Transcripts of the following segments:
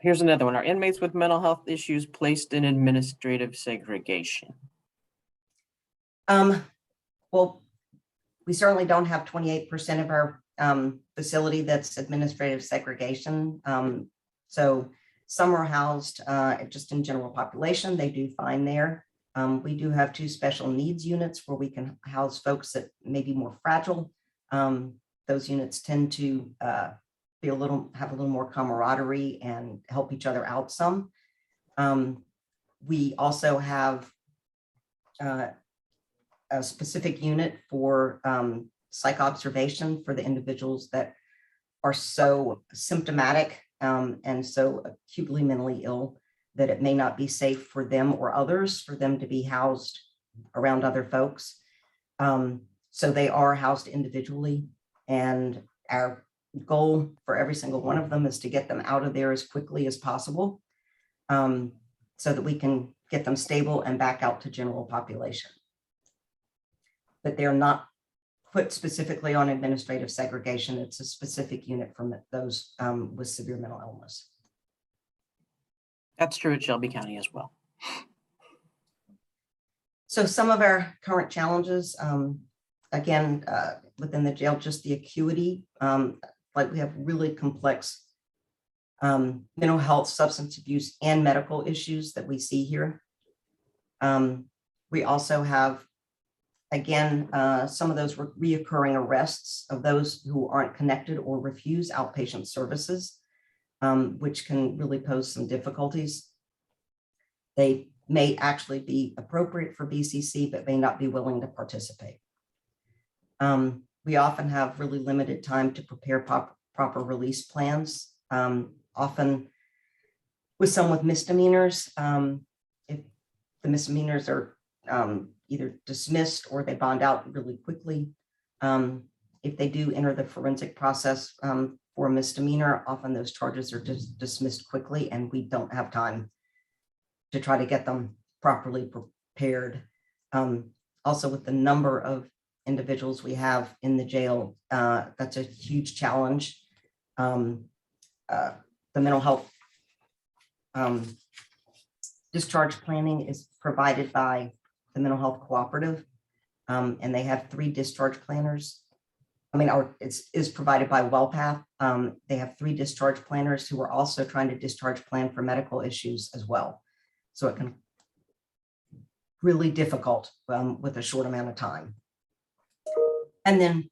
Here's another one. Are inmates with mental health issues placed in administrative segregation? Well, we certainly don't have 28% of our facility that's administrative segregation. So some are housed just in general population. They do fine there. We do have 2 special needs units where we can house folks that may be more fragile. Those units tend to have a little more camaraderie and help each other out some. We also have a specific unit for psych observation for the individuals that are so symptomatic and so acutely mentally ill that it may not be safe for them or others for them to be housed around other folks. So they are housed individually, and our goal for every single one of them is to get them out of there as quickly as possible so that we can get them stable and back out to general population. But they're not put specifically on administrative segregation. It's a specific unit from those with severe mental illness. That's true at Shelby County as well. So some of our current challenges, again, within the jail, just the acuity, like we have really complex mental health, substance abuse, and medical issues that we see here. We also have, again, some of those reoccurring arrests of those who aren't connected or refuse outpatient services, which can really pose some difficulties. They may actually be appropriate for BCC, but may not be willing to participate. We often have really limited time to prepare proper release plans. Often with some with misdemeanors, if the misdemeanors are either dismissed or they bond out really quickly. If they do enter the forensic process for a misdemeanor, often those charges are dismissed quickly, and we don't have time to try to get them properly prepared. Also, with the number of individuals we have in the jail, that's a huge challenge. The mental health discharge planning is provided by the Mental Health Cooperative, and they have 3 discharge planners. It's provided by WellPath. They have 3 discharge planners who are also trying to discharge plan for medical issues as well. So it can really difficult with a short amount of time. And then,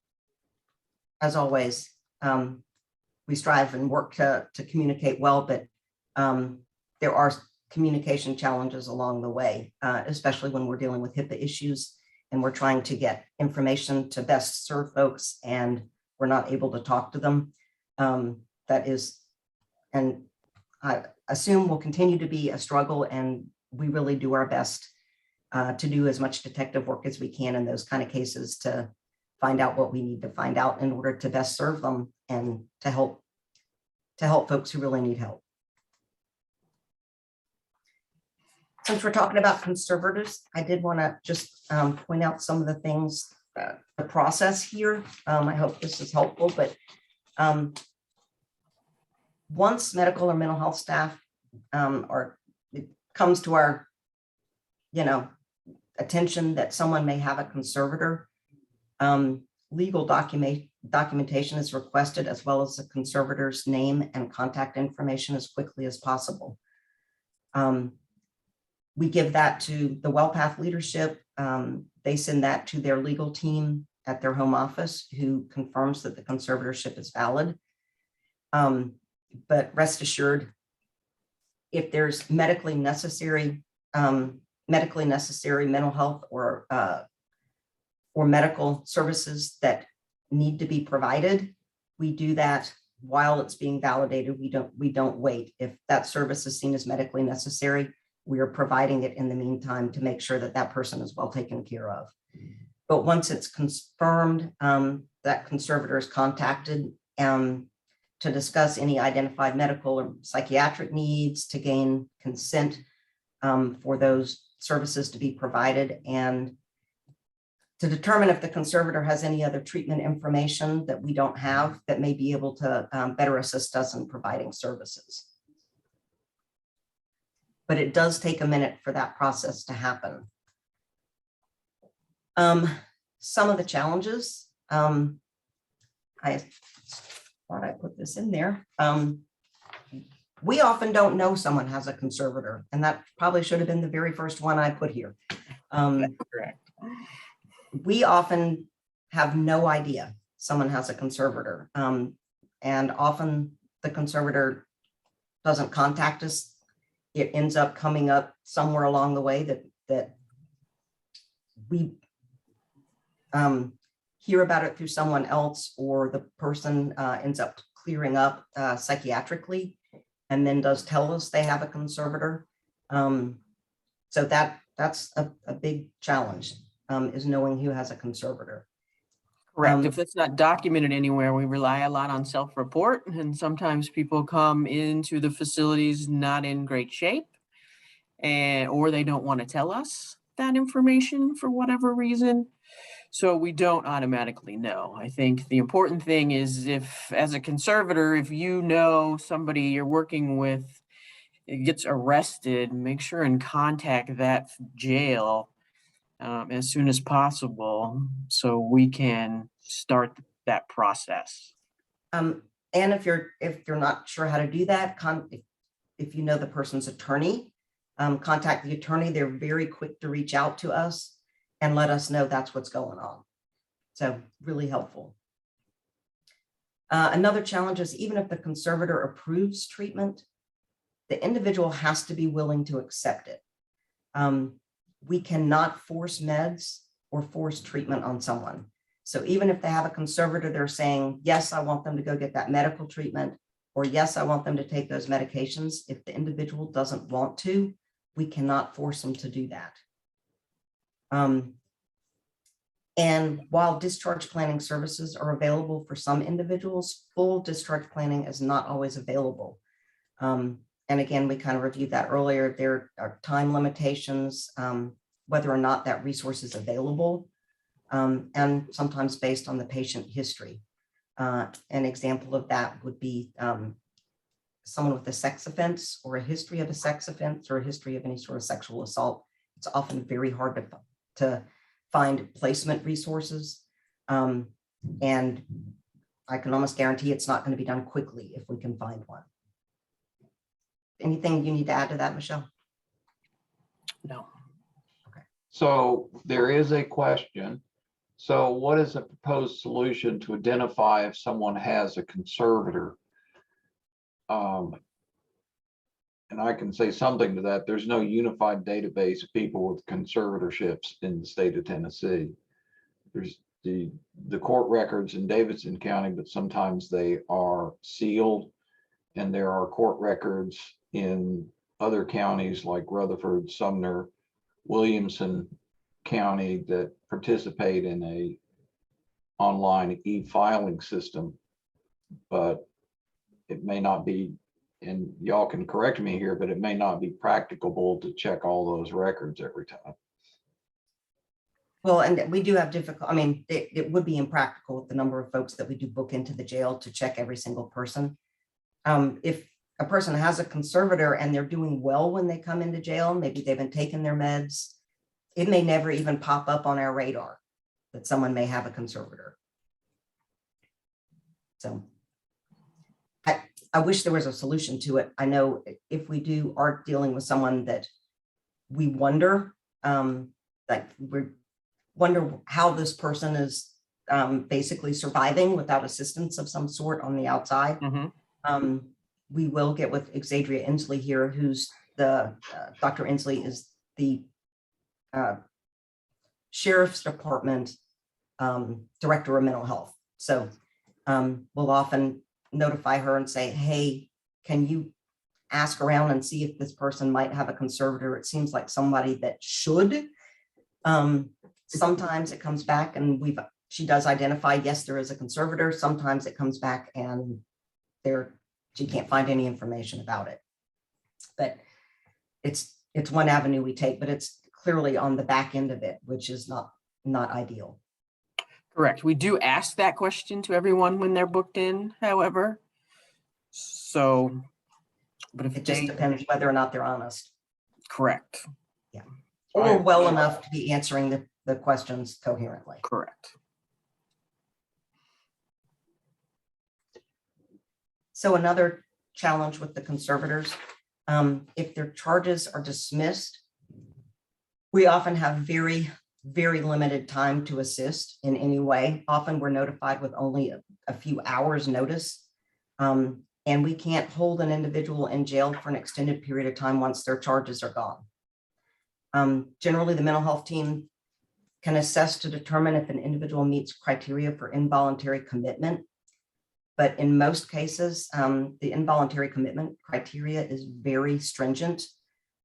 as always, we strive and work to communicate well, but there are communication challenges along the way, especially when we're dealing with HIPAA issues and we're trying to get information to best serve folks and we're not able to talk to them. That is, and I assume will continue to be a struggle, and we really do our best to do as much detective work as we can in those kind of cases to find out what we need to find out in order to best serve them and to help folks who really need help. Since we're talking about conservators, I did want to just point out some of the things, the process here. I hope this is helpful, but once medical or mental health staff it comes to our, attention that someone may have a conservator, legal documentation is requested, as well as the conservator's name and contact information as quickly as possible. We give that to the WellPath leadership. They send that to their legal team at their home office, who confirms that the conservatorship is valid. But rest assured, if there's medically necessary mental health or medical services that need to be provided, we do that while it's being validated. We don't wait. If that service is seen as medically necessary, we are providing it in the meantime to make sure that that person is well taken care of. But once it's confirmed, that conservator is contacted to discuss any identified medical or psychiatric needs, to gain consent for those services to be provided, and to determine if the conservator has any other treatment information that we don't have that may be able to better assist us in providing services. but it does take a minute for that process to happen. Some of the challenges, I thought I put this in there. We often don't know someone has a conservator, and that probably should have been the very first one I put here. Correct. We often have no idea someone has a conservator, and often the conservator doesn't contact us. It ends up coming up somewhere along the way that we hear about it through someone else, or the person ends up clearing up psychiatrically and then does tell us they have a conservator. So that's a big challenge, is knowing who has a conservator. Correct. If it's not documented anywhere, we rely a lot on self-report, and sometimes people come into the facilities not in great shape, or they don't want to tell us that information for whatever reason. So we don't automatically know. I think the important thing is, if as a conservator, if you know somebody you're working with gets arrested, make sure and contact that jail as soon as possible so we can start that process. And if you're not sure how to do that, if you know the person's attorney, contact the attorney. They're very quick to reach out to us and let us know that's what's going on. So really helpful. Another challenge is, even if the conservator approves treatment, the individual has to be willing to accept it. We cannot force meds or force treatment on someone. So even if they have a conservator, they're saying, yes, I want them to go get that medical treatment, or yes, I want them to take those medications. If the individual doesn't want to, we cannot force them to do that. And while discharge planning services are available for some individuals, full discharge planning is not always available. And again, we kind of reviewed that earlier. There are time limitations, whether or not that resource is available, and sometimes based on the patient history. An example of that would be someone with a sex offense, or a history of a sex offense, or a history of any sort of sexual assault. It's often very hard to find placement resources. And I can almost guarantee it's not going to be done quickly if we can find one. Anything you need to add to that, Michelle? No. Okay. So there is a question. So what is a proposed solution to identify if someone has a conservator? And I can say something to that. There's no unified database of people with conservatorships in the state of Tennessee. There's the court records in Davidson County, but sometimes they are sealed. And there are court records in other counties like Rutherford, Sumner, Williamson County that participate in a online e-filing system, but it may not be, and y'all can correct me here, but it may not be practicable to check all those records every time. Well, and we do have difficult, I mean, it would be impractical with the number of folks that we do book into the jail to check every single person. If a person has a conservator and they're doing well when they come into jail, maybe they've been taking their meds, it may never even pop up on our radar that someone may have a conservator. So I wish there was a solution to it. I know if we are dealing with someone that we wonder, like we wonder how this person is basically surviving without assistance of some sort on the outside. Mm-hmm. We will get with Xadria Inslee here, who's the Dr. Inslee is the Sheriff's Department Director of Mental Health. So we'll often notify her and say, hey, can you ask around and see if this person might have a conservator? It seems like somebody that should. Sometimes it comes back and she does identify, yes, there is a conservator. Sometimes it comes back and she can't find any information about it. But it's one avenue we take, but it's clearly on the back end of it, which is not ideal. Correct. We do ask that question to everyone when they're booked in, however. So, but if it just depends whether or not they're honest. Correct. or well enough to be answering the questions coherently. Correct. So another challenge with the conservators, if their charges are dismissed, we often have very, very limited time to assist in any way. Often we're notified with only a few hours notice. And we can't hold an individual in jail for an extended period of time once their charges are gone. Generally, the mental health team can assess to determine if an individual meets criteria for involuntary commitment. But in most cases, the involuntary commitment criteria is very stringent.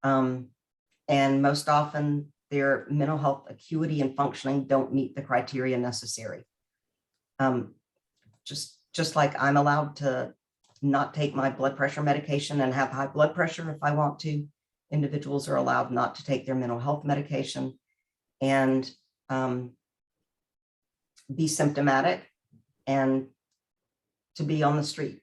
And most often their mental health acuity and functioning don't meet the criteria necessary. Just like I'm allowed to not take my blood pressure medication and have high blood pressure if I want to, individuals are allowed not to take their mental health medication and be symptomatic and to be on the street.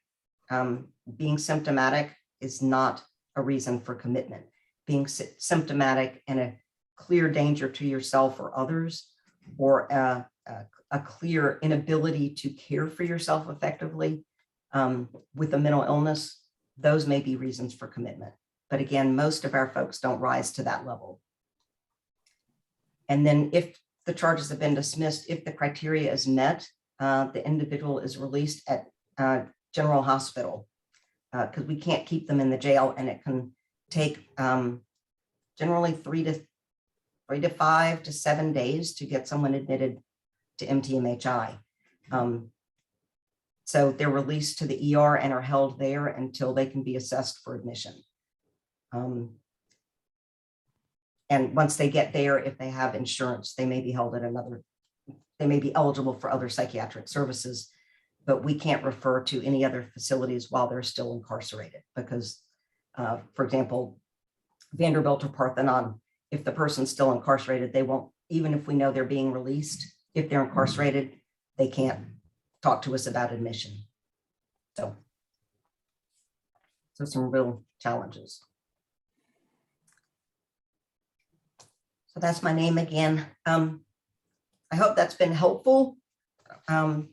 Being symptomatic is not a reason for commitment. Being symptomatic and a clear danger to yourself or others, or a clear inability to care for yourself effectively with a mental illness, those may be reasons for commitment. But again, most of our folks don't rise to that level. And then if the charges have been dismissed, if the criteria is met, the individual is released at General Hospital because we can't keep them in the jail, and it can take generally 3 to 5 to 7 days to get someone admitted to MTMHI. So they're released to the ER and are held there until they can be assessed for admission. And once they get there, if they have insurance, they may be held at they may be eligible for other psychiatric services, but we can't refer to any other facilities while they're still incarcerated because, for example, Vanderbilt or Parthenon, if the person's still incarcerated, they won't, even if we know they're being released, if they're incarcerated, they can't talk to us about admission. So some real challenges. So that's my name again. I hope that's been helpful. Yes,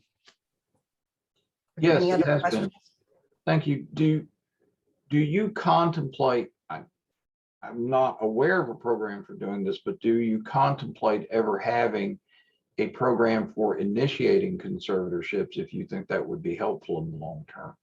any it other has questions? been. Thank you. Do you contemplate, I'm not aware of a program for doing this, but do you contemplate ever having a program for initiating conservatorships if you think that would be helpful in the long term?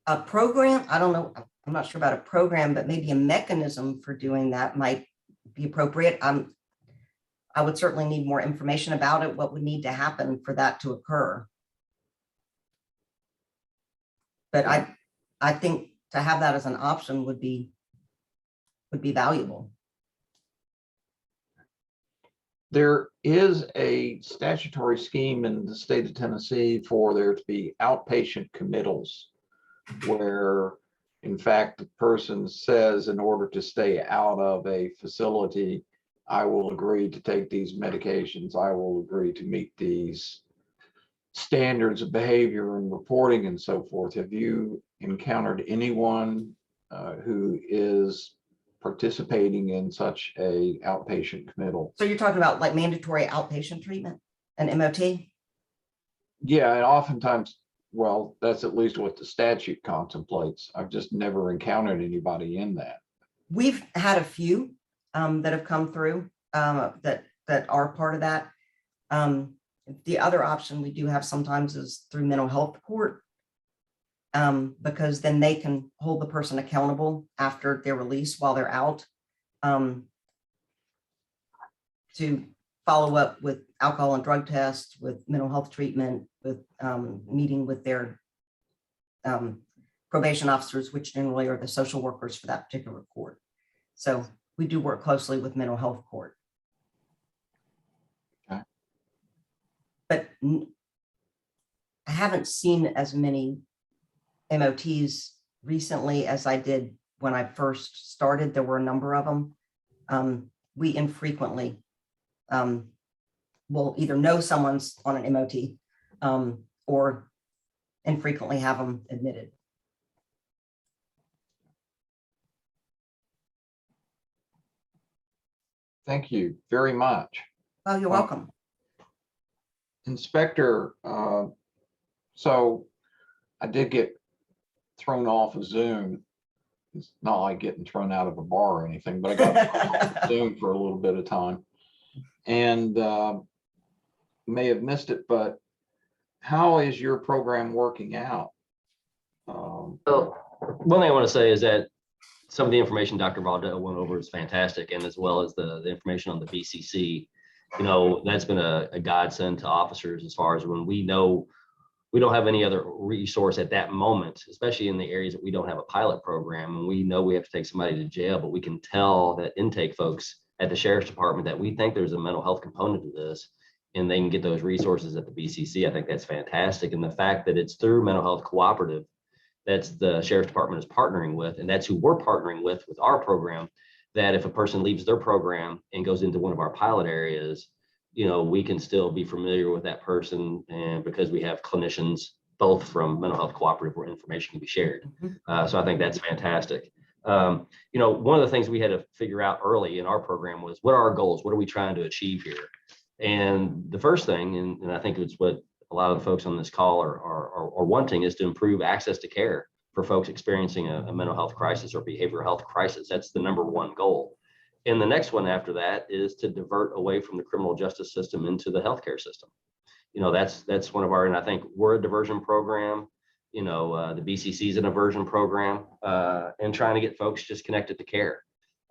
A program, I don't know, I'm not sure about a program, but maybe a mechanism for doing that might be appropriate. I would certainly need more information about it, what would need to happen for that to occur. But I think to have that as an option would be valuable. There is a statutory scheme in the state of Tennessee for there to be outpatient committals where, in fact, the person says, in order to stay out of a facility, I will agree to take these medications. I will agree to meet these standards of behavior and reporting and so forth. Have you encountered anyone who is participating in such a outpatient committal? So you're talking about like mandatory outpatient treatment and MOT? Yeah, and oftentimes, well, that's at least what the statute contemplates. I've just never encountered anybody in that. We've had a few that have come through that are part of that. The other option we do have sometimes is through mental health court, because then they can hold the person accountable after their release while they're out, to follow up with alcohol and drug tests, with mental health treatment, with meeting with their probation officers, which generally are the social workers for that particular court. So we do work closely with mental health court. Okay. But I haven't seen as many MOTs recently as I did when I first started. There were a number of them. We infrequently will either know someone's on an MOT or infrequently have them admitted. Thank you very much. Oh, you're welcome. Inspector, so I did get thrown off of Zoom. It's not like getting thrown out of a bar or anything, but I got thrown off of Zoom for a little bit of time and may have missed it, but how is your program working out? Well, one thing I want to say is that some of the information Dr. Valdell went over is fantastic, and as well as the information on the BCC, that's been a godsend to officers as far as when we know we don't have any other resource at that moment, especially in the areas that we don't have a pilot program, and we know we have to take somebody to jail, but we can tell that intake folks at the sheriff's department that we think there's a mental health component to this, and they can get those resources at the BCC. I think that's fantastic. And the fact that it's through Mental Health Cooperative, that's the sheriff's department is partnering with, and that's who we're partnering with our program, that if a person leaves their program and goes into one of our pilot areas, we can still be familiar with that person, and because we have clinicians both from Mental Health Cooperative where information can be shared. So I think that's fantastic. One of the things we had to figure out early in our program was, what are our goals? What are we trying to achieve here? And the first thing, and I think it's what a lot of the folks on this call are wanting, is to improve access to care for folks experiencing a mental health crisis or behavioral health crisis. That's the number one goal. And the next one after that is to divert away from the criminal justice system into the healthcare system. That's one of our, and I think we're a diversion program. The BCC is an diversion program, and trying to get folks just connected to care.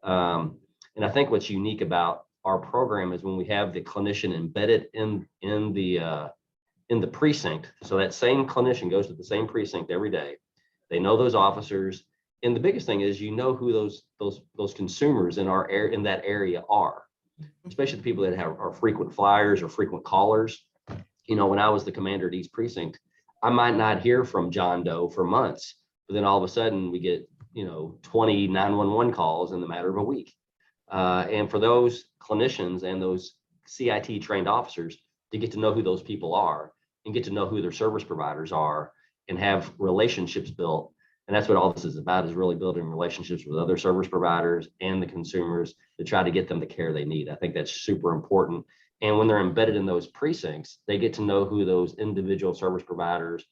And I think what's unique about our program is when we have the clinician embedded in the precinct. So that same clinician goes to the same precinct every day. They know those officers. And the biggest thing is, who those consumers in that area are, especially the people that are frequent flyers or frequent callers. When I was the commander at East Precinct, I might not hear from John Doe for months, but then all of a sudden we get 20 911 calls in the matter of a week. And for those clinicians and those CIT trained officers to get to know who those people are and get to know who their service providers are and have relationships built. And that's what all this is about, is really building relationships with other service providers and the consumers to try to get them the care they need. I think that's super important. And when they're embedded in those precincts, they get to know who those individual service providers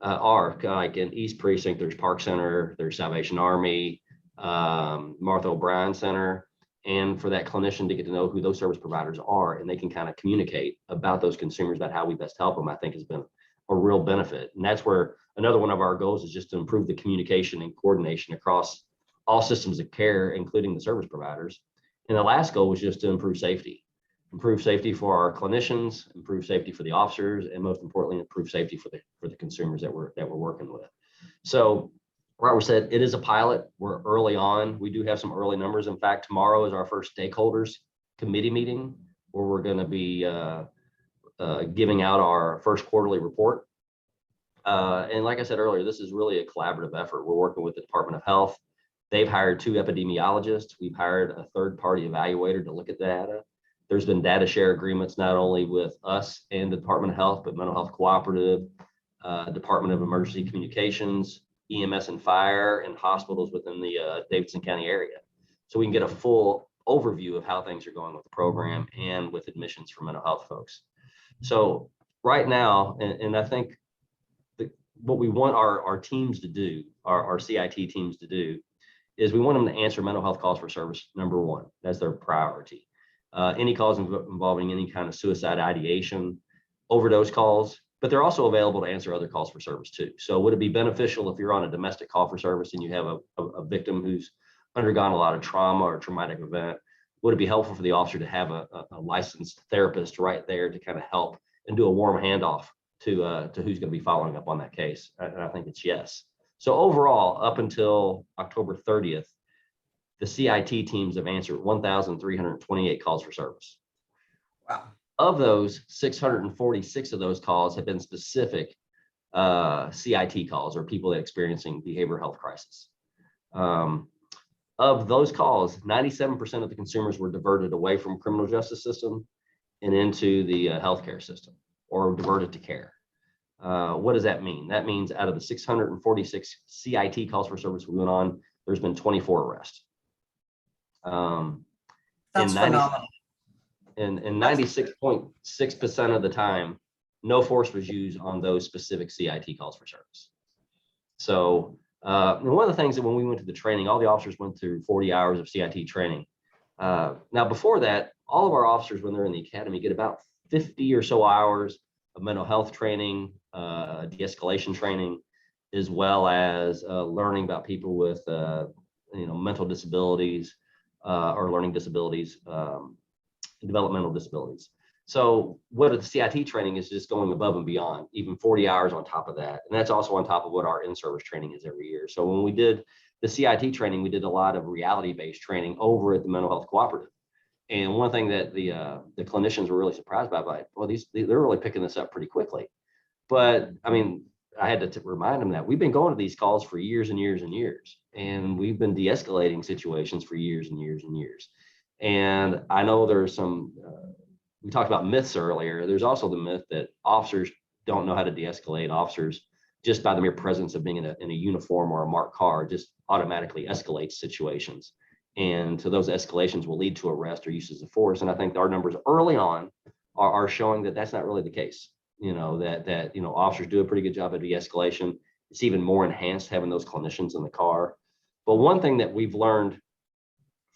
are. Like in East Precinct, there's Park Center, there's Salvation Army, Martha O'Brien Center. And for that clinician to get to know who those service providers are, and they can kind of communicate about those consumers, about how we best help them, I think has been a real benefit. And that's where another one of our goals is just to improve the communication and coordination across all systems of care, including the service providers. And the last goal was just to improve safety for our clinicians, improve safety for the officers, and most importantly, improve safety for the consumers that we're working with. So Robert said, it is a pilot. We're early on. We do have some early numbers. In fact, tomorrow is our first stakeholders committee meeting where we're going to be giving out our first quarterly report. And like I said earlier, this is really a collaborative effort. We're working with the Department of Health. They've hired 2 epidemiologists. We've hired a third-party evaluator to look at data. There's been data share agreements not only with us and the Department of Health, but Mental Health Cooperative, Department of Emergency Communications, EMS and fire, and hospitals within the Davidson County area. So we can get a full overview of how things are going with the program and with admissions for mental health folks. So right now, and I think what we want our teams to do, our CIT teams to do, is we want them to answer mental health calls for service, number one. That's their priority. Any calls involving any kind of suicide ideation, overdose calls, but they're also available to answer other calls for service too. So would it be beneficial if you're on a domestic call for service and you have a victim who's undergone a lot of trauma or traumatic event? Would it be helpful for the officer to have a licensed therapist right there to kind of help and do a warm handoff to who's going to be following up on that case? And I think it's yes. So overall, up until October 30th, the CIT teams have answered 1,328 calls for service. Wow. Of those, 646 of those calls have been specific CIT calls, or people that are experiencing behavioral health crisis. Of those calls, 97% of the consumers were diverted away from criminal justice system and into the healthcare system, or diverted to care. What does that mean? That means out of the 646 CIT calls for service we went on, there's been 24 arrests. That's 90 phenomenal. and 96.6% of the time, no force was used on those specific CIT calls for service. So and one of the things that when we went to the training, all the officers went through 40 hours of CIT training. Now, before that, all of our officers, when they're in the academy, get about 50 or so hours of mental health training, de-escalation training, as well as learning about people with mental disabilities or learning disabilities, developmental disabilities. So what the CIT training is just going above and beyond, even 40 hours on top of that. And that's also on top of what our in-service training is every year. So when we did the CIT training, we did a lot of reality-based training over at the Mental Health Cooperative. And one thing that the clinicians were really surprised by, well, they're really picking this up pretty quickly. But I mean, I had to remind them that we've been going to these calls for years and years and years, and we've been de-escalating situations for years and years and years. And I know there's some, we talked about myths earlier. There's also the myth that officers don't know how to de-escalate. Officers, just by the mere presence of being in a uniform or a marked car, just automatically escalates situations. And so those escalations will lead to arrest or uses of force. And I think our numbers early on are showing that that's not really the case. That officers do a pretty good job of de-escalation. It's even more enhanced having those clinicians in the car. But one thing that we've learned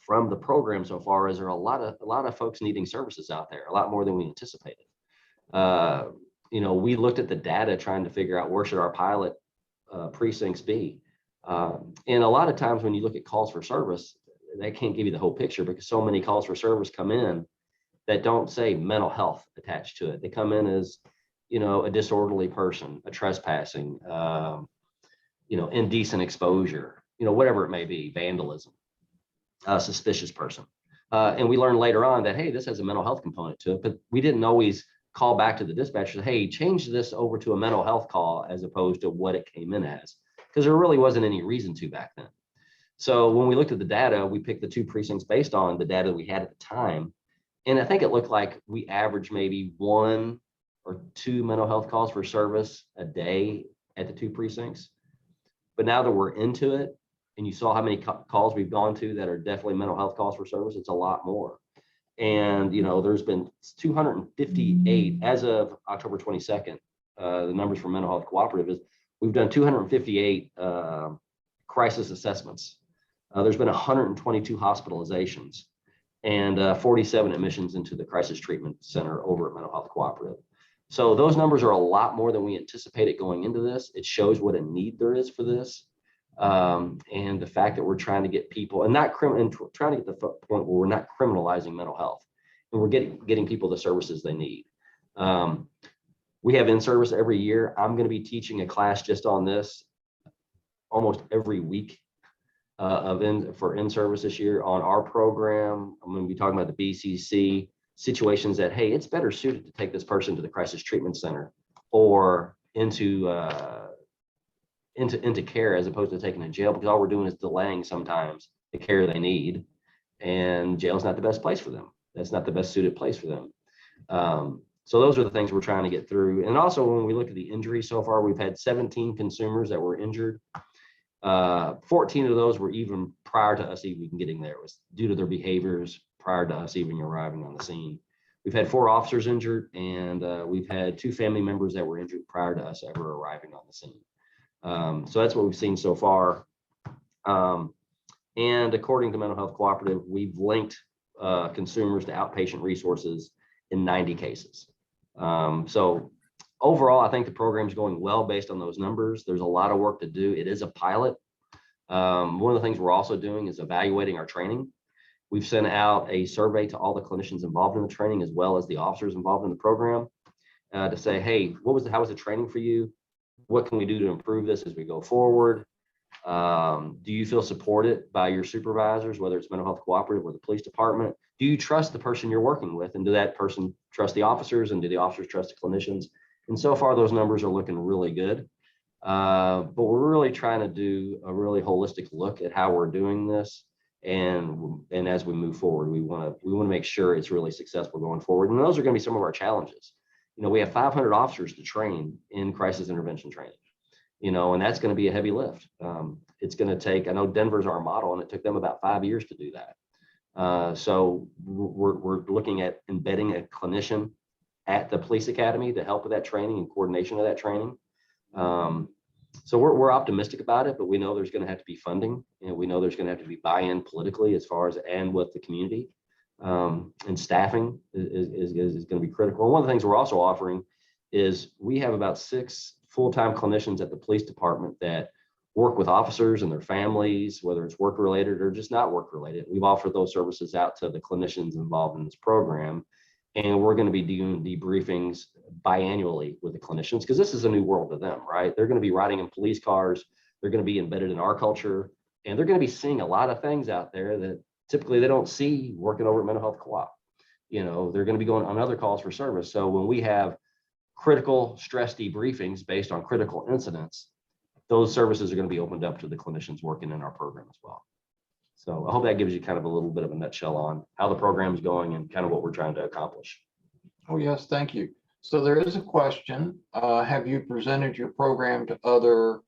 from the program so far is there are a lot of folks needing services out there, a lot more than we anticipated. We looked at the data trying to figure out where should our pilot precincts be. And a lot of times when you look at calls for service, they can't give you the whole picture because so many calls for service come in that don't say mental health attached to it. They come in as, a disorderly person, a trespassing, indecent exposure, whatever it may be, vandalism, a suspicious person. And we learned later on that, hey, this has a mental health component to it, but we didn't always call back to the dispatcher, hey, change this over to a mental health call as opposed to what it came in as, because there really wasn't any reason to back then. So when we looked at the data, we picked the two precincts based on the data we had at the time. And I think it looked like we averaged maybe 1 or 2 mental health calls for service a day at the two precincts. But now that we're into it, and you saw how many calls we've gone to that are definitely mental health calls for service, it's a lot more. And, there's been 258 as of October 22nd. The numbers for Mental Health Cooperative is we've done 258 crisis assessments. There's been 122 hospitalizations and 47 admissions into the crisis treatment center over at Mental Health Cooperative. So those numbers are a lot more than we anticipated going into this. It shows what a need there is for this. And the fact that we're trying to get people and trying to get the point where we're not criminalizing mental health and we're getting people the services they need. We have in-service every year. I'm going to be teaching a class just on this almost every week for in-service this year on our program. I'm going to be talking about the BCC situations that, hey, it's better suited to take this person to the crisis treatment center or into care as opposed to taking to jail, because all we're doing is delaying sometimes the care they need, and jail's not the best place for them. That's not the best suited place for them. So those are the things we're trying to get through. And also when we look at the injuries so far, we've had 17 consumers that were injured. 14 of those were even prior to us even getting there. It was due to their behaviors prior to us even arriving on the scene. We've had 4 officers injured, and we've had 2 family members that were injured prior to us ever arriving on the scene. So that's what we've seen so far. And according to Mental Health Cooperative, we've linked consumers to outpatient resources in 90 cases. So overall, I think the program's going well based on those numbers. There's a lot of work to do. It is a pilot. One of the things we're also doing is evaluating our training. We've sent out a survey to all the clinicians involved in the training, as well as the officers involved in the program, to say, hey, how was the training for you? What can we do to improve this as we go forward? Do you feel supported by your supervisors, whether it's Mental Health Cooperative or the police department? Do you trust the person you're working with? And do that person trust the officers? And do the officers trust the clinicians? And so far, those numbers are looking really good. But we're really trying to do a really holistic look at how we're doing this. And as we move forward, we want to make sure it's really successful going forward. And those are going to be some of our challenges. We have 500 officers to train in crisis intervention training, and that's going to be a heavy lift. It's going to take, I know Denver's our model, and it took them about 5 years to do that. So we're looking at embedding a clinician at the police academy to help with that training and coordination of that training. So we're optimistic about it, but we know there's going to have to be funding, and we know there's going to have to be buy-in politically as far as and with the community, and staffing is going to be critical. And one of the things we're also offering is we have about 6 full-time clinicians at the police department that work with officers and their families, whether it's work related or just not work related. We've offered those services out to the clinicians involved in this program. And we're going to be doing debriefings biannually with the clinicians, because this is a new world to them, right? They're going to be riding in police cars. They're going to be embedded in our culture, and they're going to be seeing a lot of things out there that typically they don't see working over at mental health co-op. You know, they're going to be going on other calls for service. So when we have critical stress debriefings based on critical incidents, those services are going to be opened up to the clinicians working in our program as well. So I hope that gives you kind of a little bit of a nutshell on how the program is going and kind of what we're trying to accomplish. Oh, yes, thank you. So there is a question. Have you presented your program to other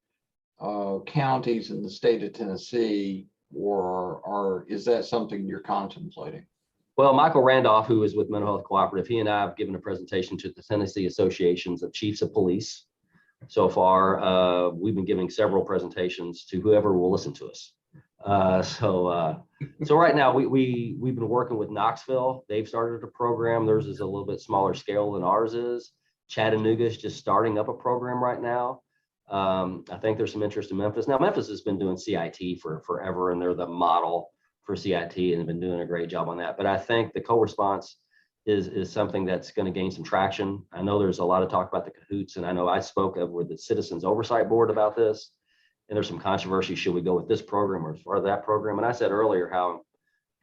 counties in the state of Tennessee, or is that something you're contemplating? Well, Michael Randolph, who is with Mental Health Cooperative, he and I have given a presentation to the Tennessee Associations of Chiefs of Police. So far, we've been giving several presentations to whoever will listen to us. So right now we've been working with Knoxville. They've started a program. Theirs is a little bit smaller scale than ours is. Chattanooga is just starting up a program right now. I think there's some interest in Memphis. Now, Memphis has been doing CIT for forever, and they're the model for CIT and have been doing a great job on that. But I think the co-response is something that's going to gain some traction. I know there's a lot of talk about the cahoots, and I know I spoke with the Citizens Oversight Board about this. And there's some controversy, should we go with this program or that program? And I said earlier how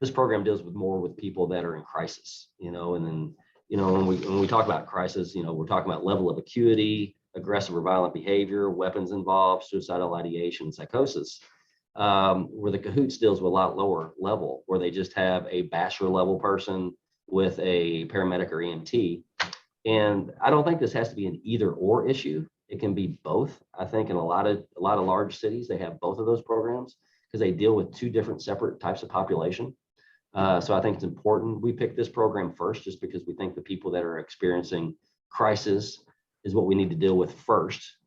this program deals with people that are in crisis, you know, and then, you know, when we talk about crisis, you know, we're talking about level of acuity, aggressive or violent behavior, weapons involved, suicidal ideation, psychosis, where the cahoots deals with a lot lower level, where they just have a bachelor level person with a paramedic or EMT. And I don't think this has to be an either or issue. It can be both. I think in a lot of large cities, they have both of those programs because they deal with 2 different separate types of population. So I think it's important. We picked this program first just because we think the people that are experiencing crisis is what we need to deal with first,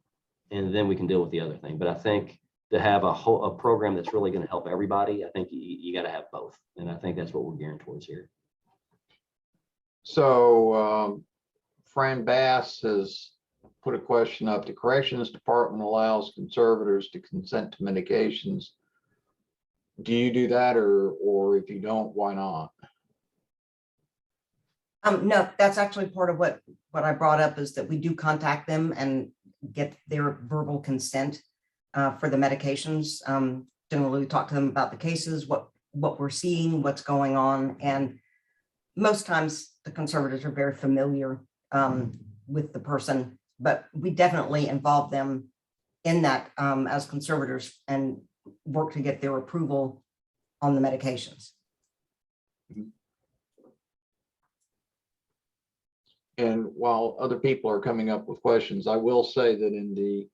and then we can deal with the other thing. But I think to have a program that's really going to help everybody, I think you got to have both. And I think that's what we're gearing towards here. So Fran Bass has put a question up. The Corrections Department allows conservators to consent to medications. Do you do that, or if you don't, why not? No, that's actually part of what I brought up, is that we do contact them and get their verbal consent for the medications. Generally, we talk to them about the cases, what we're seeing, what's going on, and most times the conservators are very familiar with the person, but we definitely involve them in that as conservators and work to get their approval on the medications. And while other people are coming up with questions, I will say that in the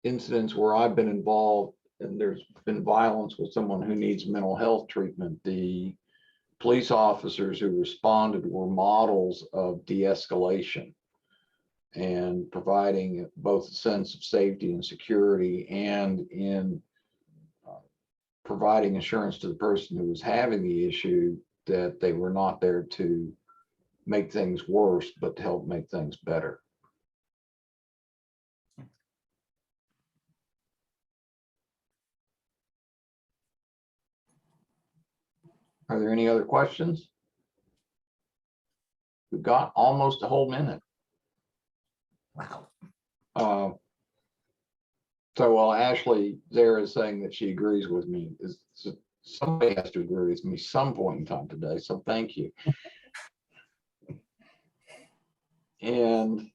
incidents where I've been involved and there's been violence with someone who needs mental health treatment, the police officers who responded were models of de-escalation and providing both a sense of safety and security, and in providing assurance to the person who was having the issue that they were not there to make things worse, but to help make things better. Are there any other questions? We've got almost a whole minute. Wow. So while Ashley there is saying that she agrees with me, somebody has to agree with me some point in time today, so thank you. And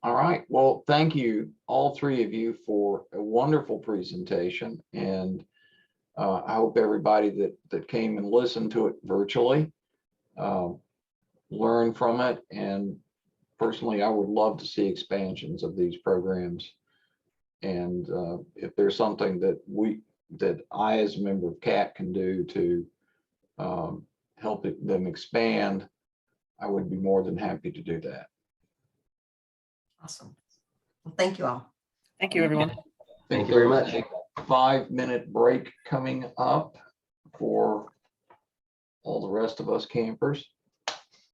all right, well, thank you, all 3 of you, for a wonderful presentation. And I hope everybody that came and listened to it virtually learned from it. And personally, I would love to see expansions of these programs. And if there's something that I, as a member of CAT, can do to help them expand, I would be more than happy to do that. Awesome. Well, thank you all. Thank you, everyone. Thank you very much. There's a 5-minute break coming up for all the rest of us campers.